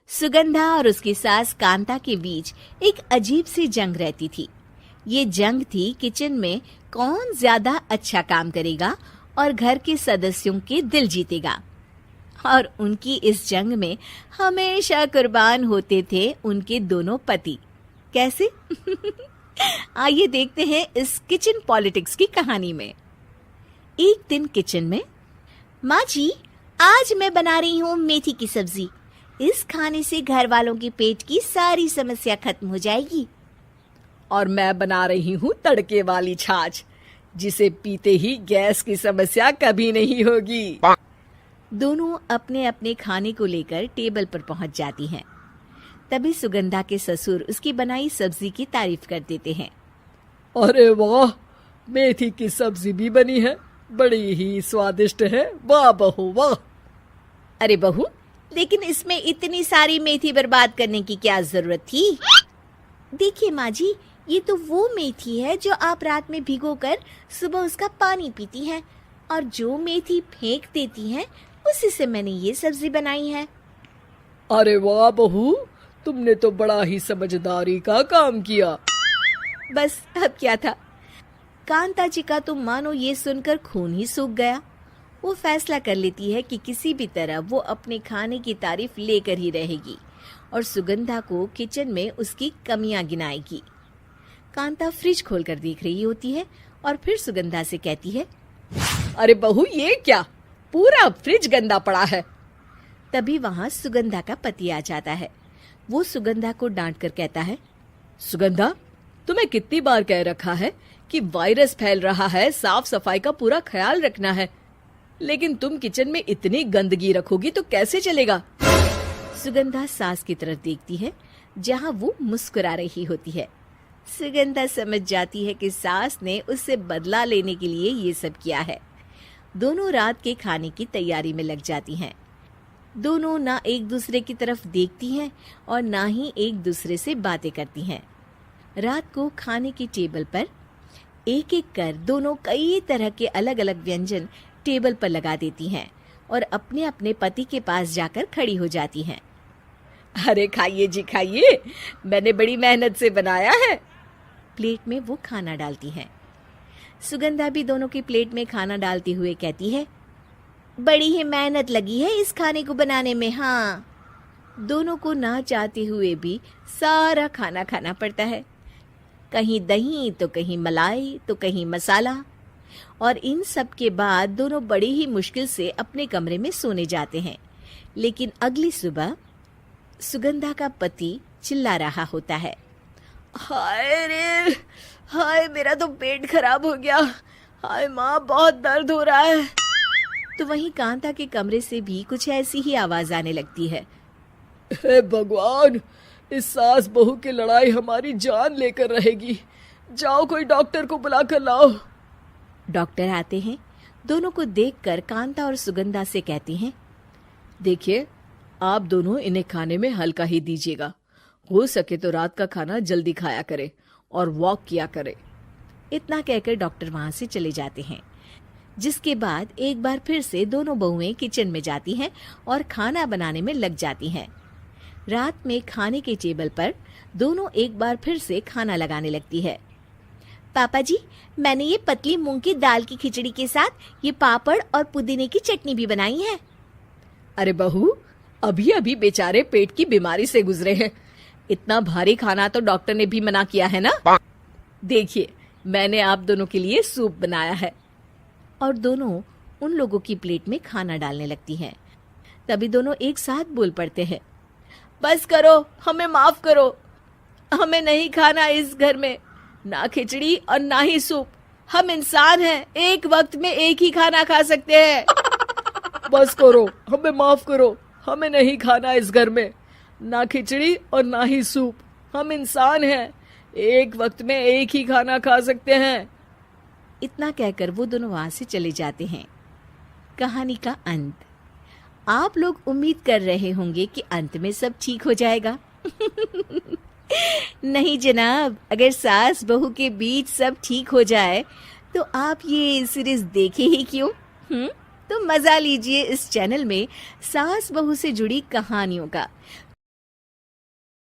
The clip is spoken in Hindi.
सुगंधा और उसकी सास कांता के बीच एक अजीब सी जंग रहती थी। ये जंग थी किचन में कौन ज्यादा अच्छा काम करेगा और घर के सदस्यों के दिल जीतेगा। और उनकी इस जंग में हमेशा कुर्बान होते थे उनके दोनों पति। कैसे? आइए देखते हैं इस किचन पॉलिटिक्स की कहानी में। एक दिन किचन में, माँ जी, आज मैं बना रही हूँ मेथी की सब्जी। इस खाने से घर वालों के पेट की सारी समस्या खत्म हो जाएगी। और मैं बना रही हूँ तड़के वाली छाछ, जिसे पीते ही गैस की समस्या कभी नहीं होगी। दोनों अपने अपने खाने को लेकर टेबल पर पहुंच जाती हैं। तभी सुगंधा के ससुर उसकी बनाई सब्जी की तारीफ कर देते हैं। अरे वाह, मेथी की सब्जी भी बनी है, बड़ी ही स्वादिष्ट है। वाह बहू वाह। अरे बहू, लेकिन इसमें इतनी सारी मेथी बर्बाद करने की क्या जरूरत थी? देखिए माँ जी, ये तो वो मेथी है जो आप रात में भिगोकर सुबह उसका पानी पीती हैं, और जो मेथी फेंक देती हैं उसी से मैंने ये सब्जी बनाई है। अरे वाह बहू, तुमने तो बड़ा ही समझदारी का काम किया। बस अब क्या था, कांता जी का तो मानो ये सुनकर खून ही सूख गया। वो फैसला कर लेती है कि किसी भी तरह वो अपने खाने की तारीफ लेकर ही रहेगी और सुगंधा को किचन में उसकी कमियां गिनाएगी। कांता फ्रिज खोलकर देख रही होती है और फिर सुगंधा से कहती है, अरे बहू, ये क्या, पूरा फ्रिज गंदा पड़ा है। तभी वहां सुगंधा का पति आ जाता है। वो सुगंधा को डांट कर कहता है, सुगंधा, तुम्हें कितनी बार कह रखा है कि वायरस फैल रहा है, साफ सफाई का पूरा ख्याल रखना है, लेकिन तुम किचन में इतनी गंदगी रखोगी तो कैसे चलेगा। सुगंधा सास की तरफ देखती है जहां वो मुस्कुरा रही होती है। सुगंधा समझ जाती है कि सास ने उससे बदला लेने के लिए ये सब किया है। दोनों रात के खाने की तैयारी में लग जाती हैं। दोनों ना एक दूसरे की तरफ देखती हैं और ना ही एक दूसरे से बातें करती हैं। रात को खाने की टेबल पर एक एक कर दोनों कई तरह के अलग अलग व्यंजन टेबल पर लगा देती हैं और अपने अपने पति के पास जाकर खड़ी हो जाती हैं। अरे खाइए जी खाइए, मैंने बड़ी मेहनत से बनाया है। प्लेट में वो खाना डालती हैं। सुगंधा भी दोनों की प्लेट में खाना डालते हुए कहती है, बड़ी ही मेहनत लगी है इस खाने को बनाने में। हाँ, दोनों को ना चाहते हुए भी सारा खाना खाना पड़ता है। कहीं दही तो कहीं मलाई तो कहीं मसाला। और इन सब के बाद दोनों बड़ी ही मुश्किल से अपने कमरे में सोने जाते हैं। लेकिन अगली सुबह सुगंधा का पति चिल्ला रहा होता है, हाय रे, हाय मेरा तो पेट खराब हो गया, हाय माँ बहुत दर्द हो रहा है। तो वहीं कांता के कमरे से भी कुछ ऐसी ही आवाज आने लगती है। हे भगवान, इस सास बहू की लड़ाई हमारी जान लेकर रहेगी। जाओ कोई डॉक्टर को बुला कर लाओ। डॉक्टर आते हैं। दोनों को देखकर कांता और सुगंधा से कहती हैं, देखिए, आप दोनों इन्हें खाने में हल्का ही दीजिएगा। हो सके तो रात का खाना जल्दी खाया करे और वॉक किया करे। इतना कहकर डॉक्टर वहां से चले जाते हैं। जिसके बाद एक बार फिर से दोनों बहुएं किचन में जाती हैं और खाना बनाने में लग जाती हैं। रात में खाने के टेबल पर दोनों एक बार फिर से खाना लगाने लगती है। पापा जी, मैंने ये पतली मूंग की दाल की खिचड़ी के साथ ये पापड़ और पुदीने की चटनी भी बनाई है। अरे बहू, अभी अभी बेचारे पेट की बीमारी से गुजरे हैं, इतना भारी खाना तो डॉक्टर ने भी मना किया है ना। देखिए, मैंने आप दोनों के लिए सूप बनाया है। और दोनों उन लोगों की प्लेट में खाना डालने लगती हैं। तभी दोनों एक साथ बोल पड़ते हैं, बस करो, हमें माफ करो, हमें नहीं खाना इस घर में, ना खिचड़ी और ना ही सूप। हम इंसान हैं, एक वक्त में एक ही खाना खा सकते हैं। बस करो, हमें माफ करो, हमें नहीं खाना इस घर में, ना खिचड़ी और ना ही सूप। हम इंसान हैं, एक वक्त में एक ही खाना खा सकते हैं। इतना कहकर वो दोनों वहां से चले जाते हैं। कहानी का अंत। आप लोग उम्मीद कर रहे होंगे कि अंत में सब ठीक हो जाएगा। नहीं जनाब, अगर सास बहू के बीच सब ठीक हो जाए तो आप ये सीरीज देखे ही क्यों? तो मजा लीजिए इस चैनल में सास बहू से जुड़ी कहानियों का।